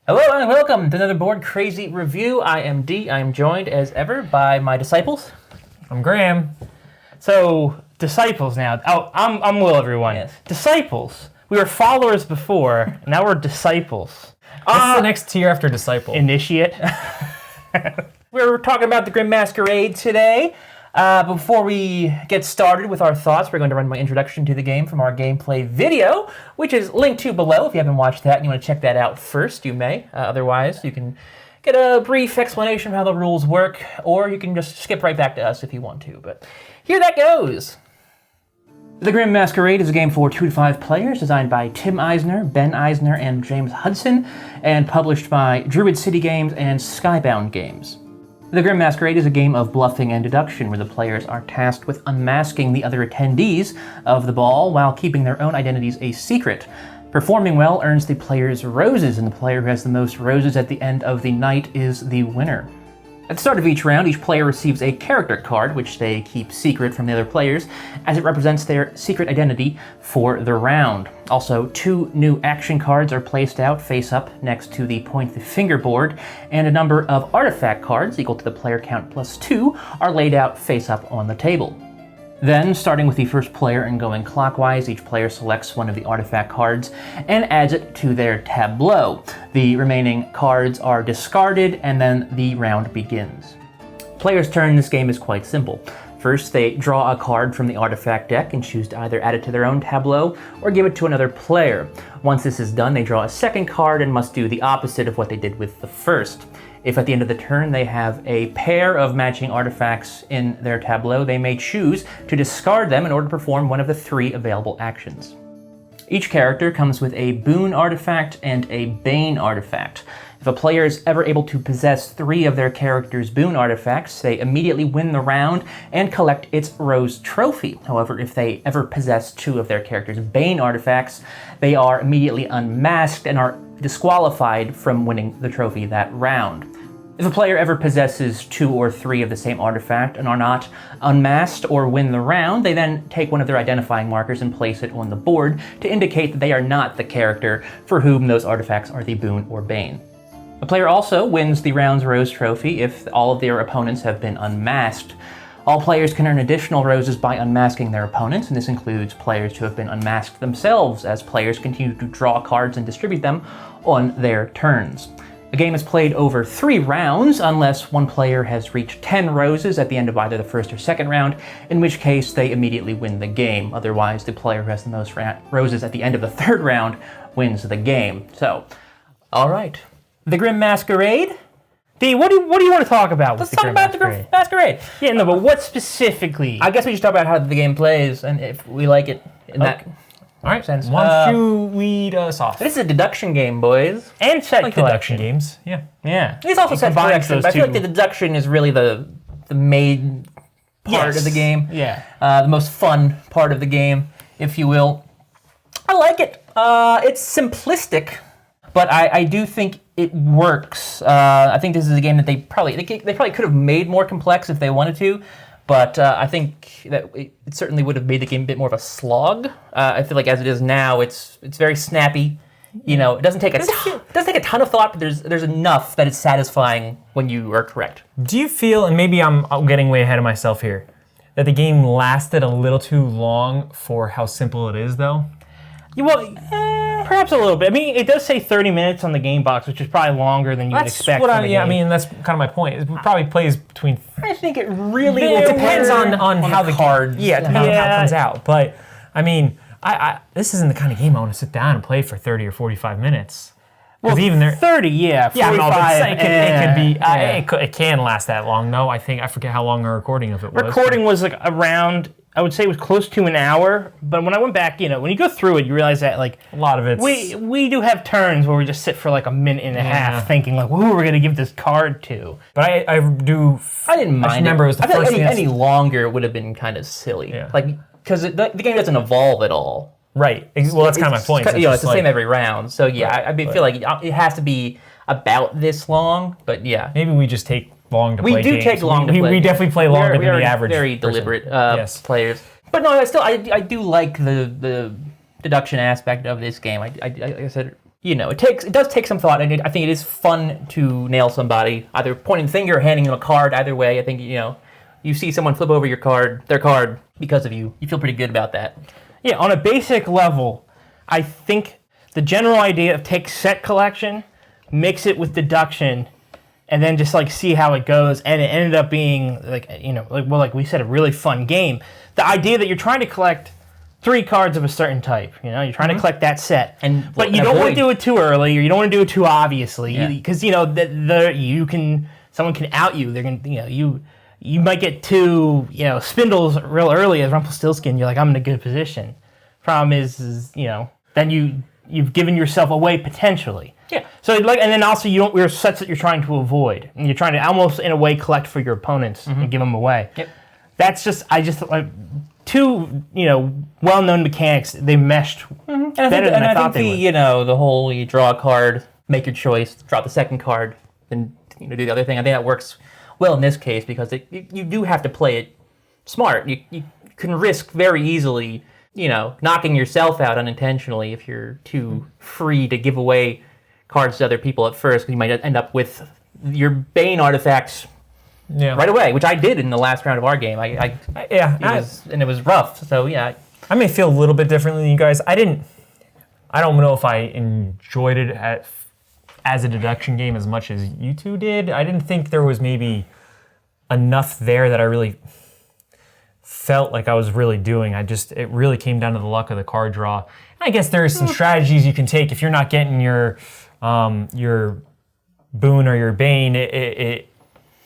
Hello and welcome to another Board Crazy review. I am D. I am joined as ever by my disciples. I'm Graham. So, disciples now. Oh, I'm Will, everyone. Yes. Disciples. We were followers before, now we're disciples. What's the next tier after disciple? Initiate. We're talking about the Grimm Masquerade today. Before we get started with our thoughts, we're going to run my introduction to the game from our gameplay video, which is linked to below. If you haven't watched that and you want to check that out first, you may. Otherwise, you can get a brief explanation of how the rules work, or you can just skip right back to us if you want to. But here that goes. The Grimm Masquerade is a game for 2 to 5 players, designed by Tim Eisner, Ben Eisner, and James Hudson, and published by Druid City Games and Skybound Games. The Grimm Masquerade is a game of bluffing and deduction, where the players are tasked with unmasking the other attendees of the ball while keeping their own identities a secret. Performing well earns the players roses, and the player who has the most roses at the end of the night is the winner. At the start of each round, each player receives a character card, which they keep secret from the other players, as it represents their secret identity for the round. Also, 2 new action cards are placed out face up next to the point the finger board, and a number of artifact cards, equal to the player count plus 2, are laid out face up on the table. Then, starting with the first player and going clockwise, each player selects one of the artifact cards and adds it to their tableau. The remaining cards are discarded, and then the round begins. Players' turn in this game is quite simple. First, they draw a card from the artifact deck and choose to either add it to their own tableau or give it to another player. Once this is done, they draw a second card and must do the opposite of what they did with the first. If at the end of the turn they have a pair of matching artifacts in their tableau, they may choose to discard them in order to perform one of the 3 available actions. Each character comes with a Boon artifact and a Bane artifact. If a player is ever able to possess 3 of their character's Boon artifacts, they immediately win the round and collect its Rose Trophy. However, if they ever possess 2 of their character's Bane artifacts, they are immediately unmasked and are disqualified from winning the trophy that round. If a player ever possesses 2 or 3 of the same artifact and are not unmasked or win the round, they then take one of their identifying markers and place it on the board to indicate that they are not the character for whom those artifacts are the Boon or Bane. A player also wins the round's Rose Trophy if all of their opponents have been unmasked. All players can earn additional roses by unmasking their opponents, and this includes players who have been unmasked themselves, as players continue to draw cards and distribute them on their turns. The game is played over 3 rounds, unless one player has reached 10 roses at the end of either the first or second round, in which case they immediately win the game. Otherwise, the player who has the most roses at the end of the 3rd round wins the game. So, all right. The Grimm Masquerade? D, what do you want to talk about with Let's the talk Grimm about the Grimm Masquerade. Yeah, no, but what specifically? I guess we should talk about how the game plays and if we like it in that All right, sense. why don't you lead us off? This is a deduction game, boys. and set like collection. deduction games, yeah. Yeah. It's also set combines collection, those but I feel like two. the deduction is really the main part Yes. of the game. Yeah. The most fun part of the game, if you will. I like it. It's simplistic, but I do think it works. I think this is a game that they probably could have made more complex if they wanted to, but I think that it certainly would have made the game a bit more of a slog. I feel like as it is now, it's very snappy. You know, it doesn't take a ton of thought, but there's enough that it's satisfying when you are correct. Do you feel, and maybe I'm getting way ahead of myself here, that the game lasted a little too long for how simple it is, though? Well, perhaps a little bit. I mean, it does say 30 minutes on the game box, which is probably longer than you would expect from the game. I mean, that's kind of my point. It probably plays between... I think it really It depends on how the cards. Yeah, it depends on how it comes out. But, I mean, this isn't the kind of game I want to sit down and play for 30 or 45 minutes. Well, even there, 30, yeah, 45. yeah, no, but it could be. yeah. It can last that long. No, I forget how long our recording of it was. Recording was like around, I would say it was close to an hour, but when I went back, you know, when you go through it, you realize that like a lot of it. We do have turns where we just sit for like a minute and a half thinking like, who are we going to give this card to? But I do. I didn't mind. I remember it was the I feel first like thing any longer would have been kind of silly. Yeah. Like because the game doesn't evolve at all. Right. Well, that's kind of my point. It's the same every round. So yeah, I feel like it has to be about this long. But yeah, maybe we just take long to play. We do games. take long to play. We definitely play longer than the average. Very person. deliberate players. But no, I do like the deduction aspect of this game. Like I said, it does take some thought, and I think it is fun to nail somebody, either pointing the finger or handing them a card. Either way, I think you see someone flip over their card because of you. You feel pretty good about that. Yeah, on a basic level, I think the general idea of take set collection, mix it with deduction, and then just like see how it goes, and it ended up being like we said, a really fun game. The idea that you're trying to collect 3 cards of a certain type, you're trying to collect that set, but you don't want to do it too early, or you don't want to do it too obviously, because someone can out you. They're gonna, you might get 2, spindles real early as Rumpelstiltskin. You're like, I'm in a good position. Problem is then you've given yourself away potentially. Yeah. So and then also you don't wear sets that you're trying to avoid, and you're trying to almost in a way collect for your opponents and give them away. Yep. That's just two well-known mechanics. They meshed better than I thought they would. The whole you draw a card, make your choice, drop the second card, then do the other thing. I think that works well in this case because you do have to play it smart. You can risk very easily knocking yourself out unintentionally if you're too free to give away cards to other people at first, because you might end up with your Bane artifacts right away, which I did in the last round of our game. It was rough. So yeah, I may feel a little bit differently than you guys. I don't know if I enjoyed it as a deduction game as much as you two did. I didn't think there was maybe enough there that I really felt like I was really doing. It really came down to the luck of the card draw. And I guess there's some strategies you can take if you're not getting your Boon or your Bane.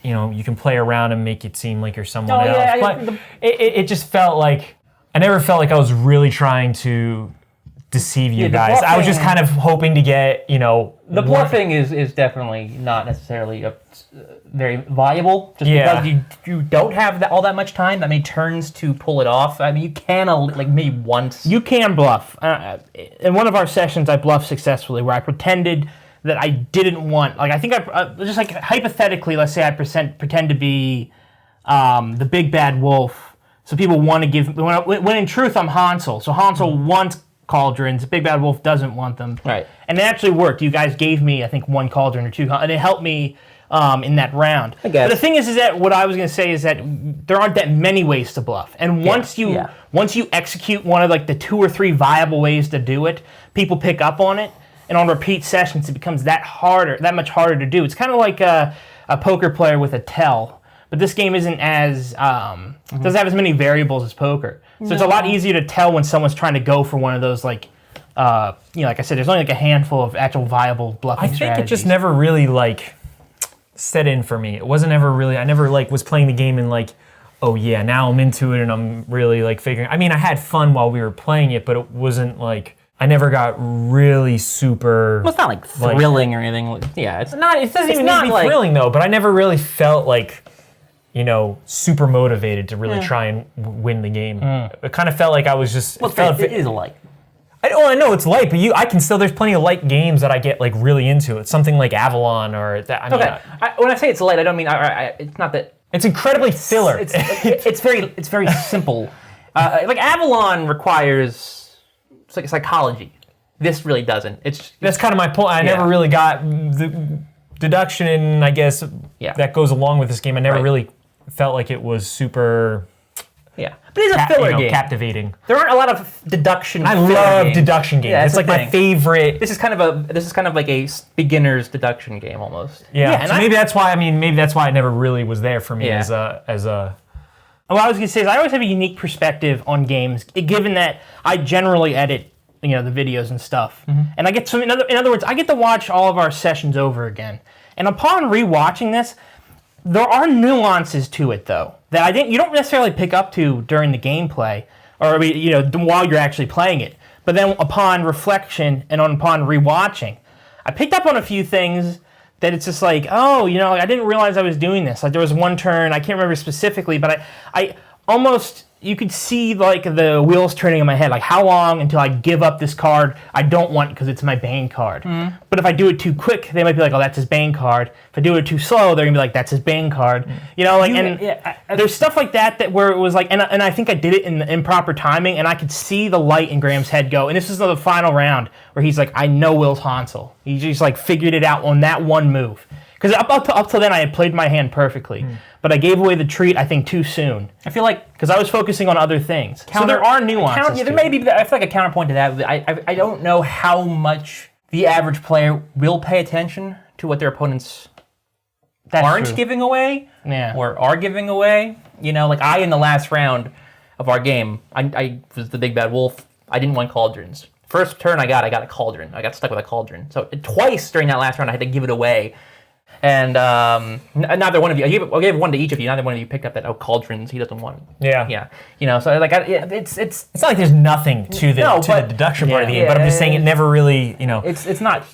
You can play around and make it seem like you're someone else. Yeah, but it just felt like I never felt like I was really trying to deceive you guys. I was just kind of hoping to get the bluffing is definitely not necessarily very viable, just because you don't have all that much time, that many turns to pull it off. I mean, you can maybe once. You can bluff. In one of our sessions, I bluffed successfully, where I pretended that I didn't want. I think just hypothetically, let's say I pretend to be the big bad wolf. So people want to give when in truth I'm Hansel. So Hansel wants cauldrons. Big Bad Wolf doesn't want them. Right. And it actually worked. You guys gave me, I think, 1 cauldron or 2, and it helped me in that round. I guess. But the thing is that what I was going to say is that there aren't that many ways to bluff. And once you execute one of the 2 or 3 viable ways to do it, people pick up on it. And on repeat sessions, it becomes that much harder to do. It's kind of like a poker player with a tell. But this game isn't doesn't have as many variables as poker. So it's a lot easier to tell when someone's trying to go for one of those, like I said, there's only a handful of actual viable bluffing strategies. I think it just never really, set in for me. It wasn't ever really, I never, was playing the game and, oh, yeah, now I'm into it and I'm really, figuring. I mean, I had fun while we were playing it, but it wasn't, I never got really super... Well, it's not, thrilling or anything. Yeah, it's not. It doesn't even need to be thrilling, though, but I never really felt super motivated to really try and win the game. It kind of felt like I was just... Well, it is light. I know it's light, but I can still... There's plenty of light games that I get really into. It's something like Avalon or that. When I say it's light, I don't mean... it's not that... It's incredibly filler. It's very simple. Avalon requires psychology. This really doesn't. That's kind of my point. I never really got the deduction, I guess, that goes along with this game. I never really felt like it was super... Yeah, but it's a filler game. Captivating. There aren't a lot of deduction. I love deduction games. Yeah, it's my favorite. This is kind of like a beginner's deduction game almost. Yeah, so maybe that's why. Maybe that's why it never really was there for me as a. What I was gonna say is I always have a unique perspective on games, given that I generally edit, the videos and stuff, and I get some. In other words, I get to watch all of our sessions over again, and upon rewatching this, there are nuances to it though that you don't necessarily pick up to during the gameplay, or while you're actually playing it. But then upon reflection and upon rewatching, I picked up on a few things that it's just I didn't realize I was doing this. There was one turn, I can't remember specifically, but I almost, you could see like the wheels turning in my head. Like, how long until I give up this card I don't want because it's my Bane card? Mm-hmm. But if I do it too quick, they might be like, oh, that's his Bane card. If I do it too slow, they're gonna be like, that's his Bane card. You know, like, there's stuff like that where it was like, and I think I did it in the improper timing, and I could see the light in Graham's head go. And this is the final round where he's like, I know Will's Hansel. He just like figured it out on that one move. Because up till then, I had played my hand perfectly. But I gave away the treat, I think, too soon. I feel like... Because I was focusing on other things. So there are nuances there may be... I feel like a counterpoint to that. I don't know how much the average player will pay attention to what their opponents aren't giving away or are giving away. You know, like in the last round of our game, I was the big bad wolf. I didn't want cauldrons. First turn I got a cauldron. I got stuck with a cauldron. So twice during that last round, I had to give it away. And neither one of you, I gave one to each of you. Neither one of you picked up that cauldrons he doesn't want. Yeah. You know, so like it's not like there's nothing to the deduction part of the game, but I'm just saying it never really, you know. It's not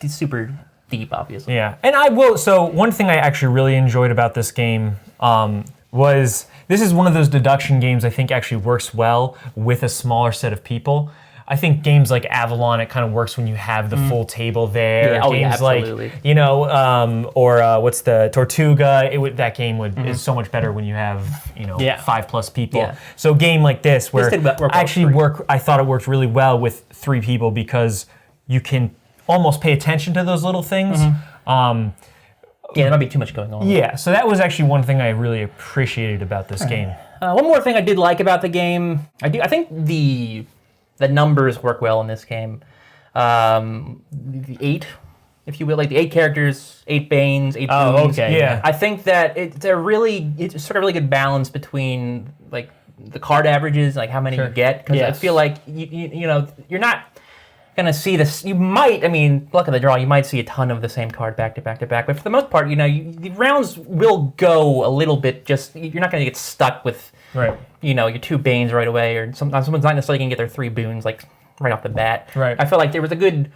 super deep, obviously. Yeah, and I will. So one thing I actually really enjoyed about this game was this is one of those deduction games I think actually works well with a smaller set of people. I think games like Avalon, it kind of works when you have the full table there. Yeah, games absolutely. like, you know, or what's the Tortuga? That game is so much better when you have, you know, 5+ people. Yeah. So a game like this where I thought it worked really well with 3 people because you can almost pay attention to those little things. There might be too much going on. Yeah, so that was actually one thing I really appreciated about this game. One more thing I did like about the game, I think the numbers work well in this game. The 8, if you will, like the 8 characters, 8 Banes, 8 Boons. Oh, okay. Yeah. I think that it's sort of a really good balance between like the card averages, like how many you get. Because I feel like you know you're not gonna see this. You might, I mean, luck of the draw, you might see a ton of the same card back to back to back. But for the most part, you know, the rounds will go a little bit. Just you're not gonna get stuck with. Right. You know, your 2 Banes right away, or someone's not necessarily going to get their 3 Boons, like, right off the bat. Right. I felt like there was a good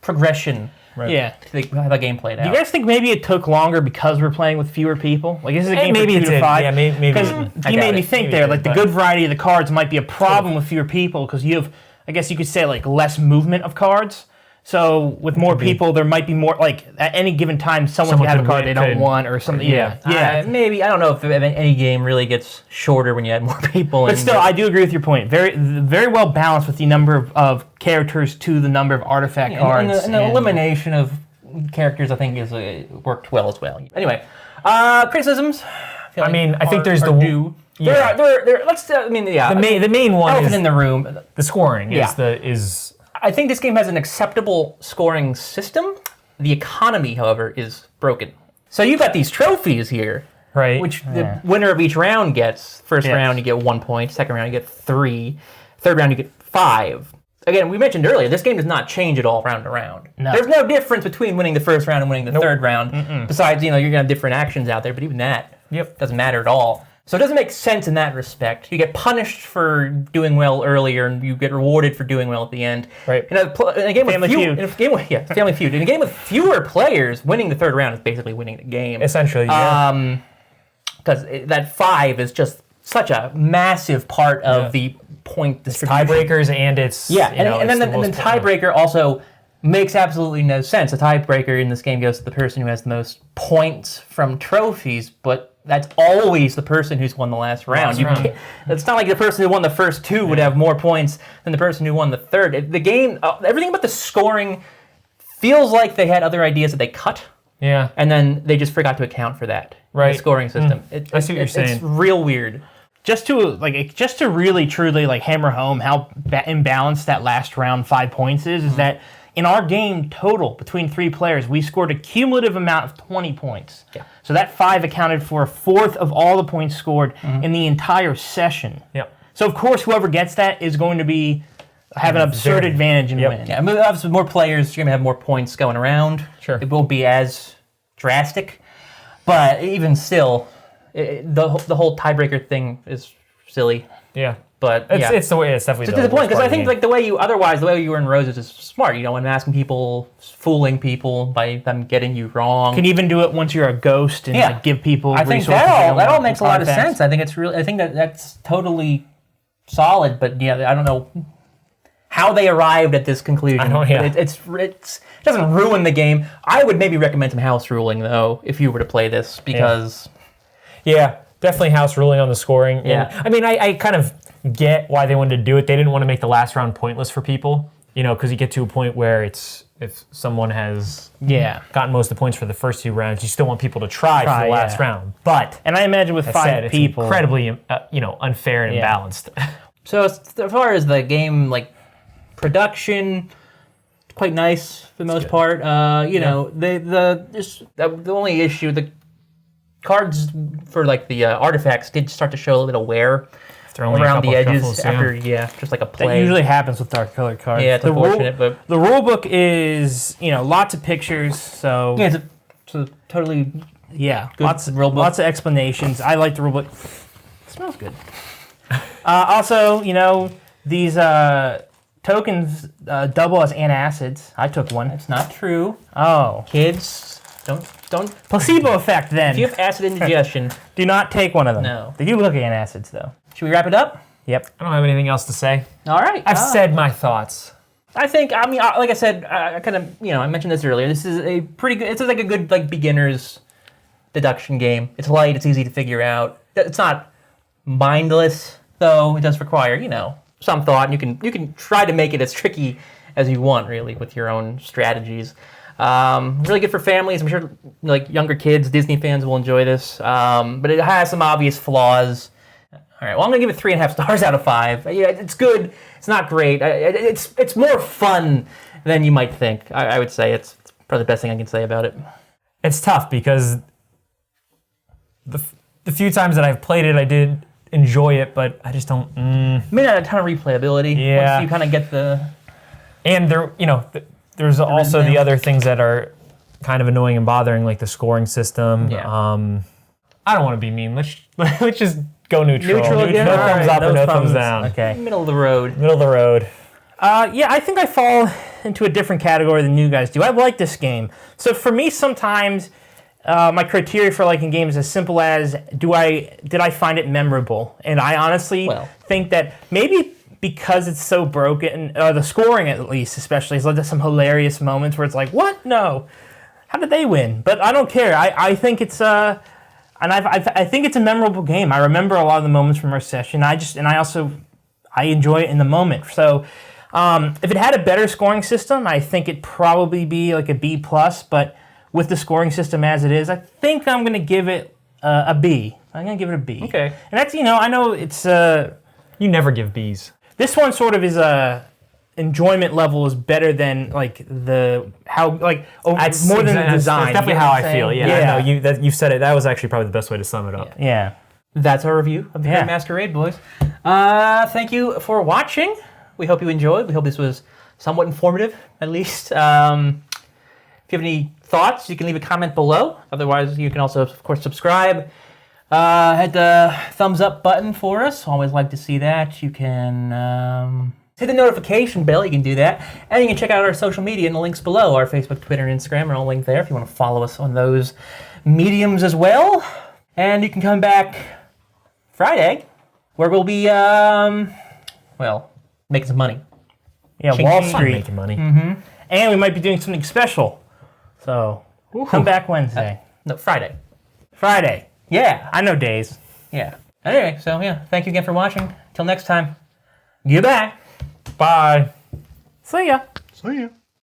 progression to how the game played out. Do you guys think maybe it took longer because we're playing with fewer people? Like, this is a game for 2 to 5? Yeah, maybe. Because you made me think there, like, the good variety of the cards might be a problem with fewer people, because you have, I guess you could say, like, less movement of cards. So with more people, there might be more, like, at any given time, someone can have a card they don't want or something. Yeah. Maybe, I don't know if any game really gets shorter when you add more people. But still, I do agree with your point. Very very well balanced with the number of characters to the number of artifact cards. And the elimination of characters, I think, is worked well as well. Anyway, criticisms. I think there's the main one elephant is in the room. The scoring is I think this game has an acceptable scoring system. The economy, however, is broken. So you've got these trophies here, right? Which the winner of each round gets. First round you get 1 point. Second round you get 3. Third round you get 5. Again, we mentioned earlier, this game does not change at all round to round. No. There's no difference between winning the first round and winning the third round. Besides, you know, you're gonna have different actions out there, but even that doesn't matter at all. So it doesn't make sense in that respect. You get punished for doing well earlier, and you get rewarded for doing well at the end. Right. In a game with Family Feud. In a game with fewer players, winning the third round is basically winning the game. Essentially, yeah. Because that 5 is just such a massive part of the point distribution. Tiebreakers and it's and then tiebreaker also makes absolutely no sense. A tiebreaker in this game goes to the person who has the most points from trophies, but that's always the person who's won the last round. It's not like the person who won the first 2 would have more points than the person who won the third. The game, everything about the scoring feels like they had other ideas that they cut. Yeah. And then they just forgot to account for that. Right. The scoring system. I see what you're saying. It's real weird. Just to really truly like hammer home how imbalanced that last round 5 points is that in our game total between 3 players, we scored a cumulative amount of 20 points. Yeah. So that 5 accounted for 1/4 of all the points scored in the entire session. Yep. So of course, whoever gets that is going to have an absurd advantage and win. Yeah, I mean, obviously, more players, you're going to have more points going around. Sure. It won't be as drastic, but even still, the whole tiebreaker thing is silly. Yeah. But it's the way it's definitely to the point, because I think like the way you were in Roses is smart. You know, unmasking people, fooling people by them getting you wrong. You can even do it once you're a ghost and like, give people. I think that all makes a lot of sense. I think it's really. I think that's totally solid, but yeah, I don't know how they arrived at this conclusion. I don't, yeah. It doesn't ruin the game. I would maybe recommend some house ruling, though, if you were to play this, because... Yeah, definitely house ruling on the scoring. Yeah. And, I mean, I kind of get why they wanted to do it. They didn't want to make the last round pointless for people, because you get to a point where if someone has gotten most of the points for the first 2 rounds, you still want people to try for the last round. But... And I imagine with 5 people... It's incredibly, unfair and imbalanced. So as far as the game, production, it's quite nice for the most part. The only issue, the cards for the artifacts did start to show a little wear around the edges after just like a play. That usually happens with dark colored cards. Yeah, it's unfortunate, but the rule book is lots of pictures, so yeah, it's a totally good lots rule book. Lots of explanations. I like the rule book. It smells good. Also, these tokens double as antacids. I took one. It's not true. Oh, Kids, don't placebo effect. Then if you have acid indigestion, do not take one of them. No. They do look like antacids, though. Should we wrap it up? Yep. I don't have anything else to say. All right. I've said my thoughts. I think, like I said, I kind of, I mentioned this earlier. This is a pretty good, it's like a good, beginner's deduction game. It's light, it's easy to figure out. It's not mindless, though. It does require, some thought, and you can try to make it as tricky as you want, really, with your own strategies. Really good for families. I'm sure, younger kids, Disney fans will enjoy this. But it has some obvious flaws. All right, well, I'm going to give it 3.5 stars out of 5. Yeah, it's good. It's not great. It's more fun than you might think. I would say it's probably the best thing I can say about it. It's tough because the few times that I've played it, I did enjoy it, but I just don't... May not have a ton of replayability. Yeah. Once you kind of get the... And there's also the other things that are kind of annoying and bothering, like the scoring system. Yeah. I don't want to be mean. Let's just go neutral. Neutral again? No All thumbs right, up and no thumbs down. Okay. Middle of the road. Middle of the road. I think I fall into a different category than you guys do. I like this game. So for me, sometimes my criteria for liking games is as simple as did I find it memorable? And I honestly think that maybe because it's so broken, the scoring at least especially has led to some hilarious moments where it's like, what? No. How did they win? But I don't care. I think it's I think it's a memorable game. I remember a lot of the moments from our session. I enjoy it in the moment. So if it had a better scoring system, I think it'd probably be like a B+, but with the scoring system as it is, I think I'm going to give it a B. I'm going to give it a B. Okay. And that's, I know it's... You never give Bs. This one sort of is enjoyment level is better than more than the design. That's definitely how I feel. Yeah. Yeah. No, you've said it. That was actually probably the best way to sum it up. Yeah. That's our review of the Grimm Masquerade, boys. Thank you for watching. We hope you enjoyed. We hope this was somewhat informative, at least. If you have any thoughts, you can leave a comment below. Otherwise, you can also, of course, subscribe. Hit the thumbs up button for us. Always like to see that. You can hit the notification bell. You can do that. And you can check out our social media in the links below. Our Facebook, Twitter, and Instagram are all linked there if you want to follow us on those mediums as well. And you can come back Friday, where we'll be, making some money. Yeah, Wall Fun Street. making money. Mm-hmm. And we might be doing something special. So, come back Wednesday. No, Friday. Friday. Yeah. I know days. Yeah. Anyway, so thank you again for watching. Till next time, goodbye. Bye. See ya. See ya.